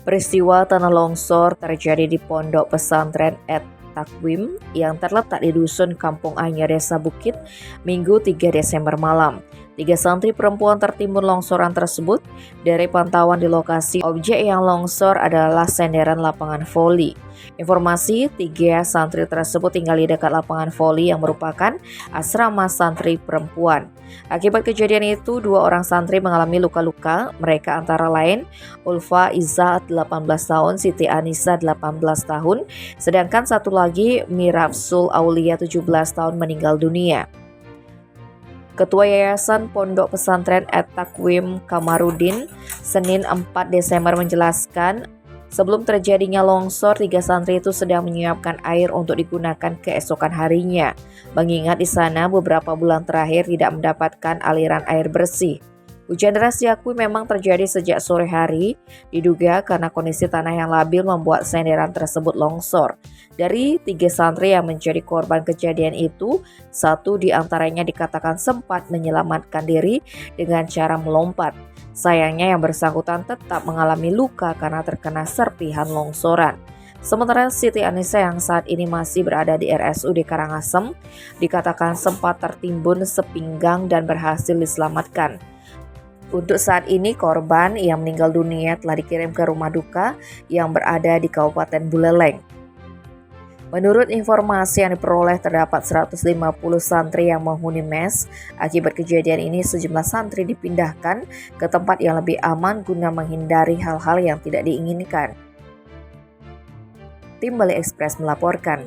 Peristiwa tanah longsor terjadi di Pondok Pesantren Takwim yang terletak di Dusun Kampung Anyar, Desa Bukit, Minggu 3 Desember malam. 3 santri perempuan tertimbun longsoran tersebut. Dari pantauan di lokasi, objek yang longsor adalah senderan lapangan voli. Informasi, 3 santri tersebut tinggal di dekat lapangan voli yang merupakan asrama santri perempuan. Akibat kejadian itu, 2 orang santri mengalami luka-luka. Mereka antara lain Ulfa Izzah 18 tahun, Siti Anissa 18 tahun, sedangkan satu lagi Mirafsul Aulia 17 tahun meninggal dunia. Ketua Yayasan Pondok Pesantren Takwim Kamarudin Senin 4 Desember menjelaskan, sebelum terjadinya longsor, 3 santri itu sedang menyiapkan air untuk digunakan keesokan harinya, mengingat di sana beberapa bulan terakhir tidak mendapatkan aliran air bersih. Hujan deras diakui memang terjadi sejak sore hari, diduga karena kondisi tanah yang labil membuat senderan tersebut longsor. Dari 3 santri yang menjadi korban kejadian itu, 1 diantaranya dikatakan sempat menyelamatkan diri dengan cara melompat. Sayangnya yang bersangkutan tetap mengalami luka karena terkena serpihan longsoran. Sementara Siti Anissa yang saat ini masih berada di RSUD Karangasem dikatakan sempat tertimbun sepinggang dan berhasil diselamatkan. Untuk saat ini korban yang meninggal dunia telah dikirim ke rumah duka yang berada di Kabupaten Buleleng. Menurut informasi yang diperoleh, terdapat 150 santri yang menghuni mes. Akibat kejadian ini, sejumlah santri dipindahkan ke tempat yang lebih aman guna menghindari hal-hal yang tidak diinginkan. Tim Bali Express melaporkan.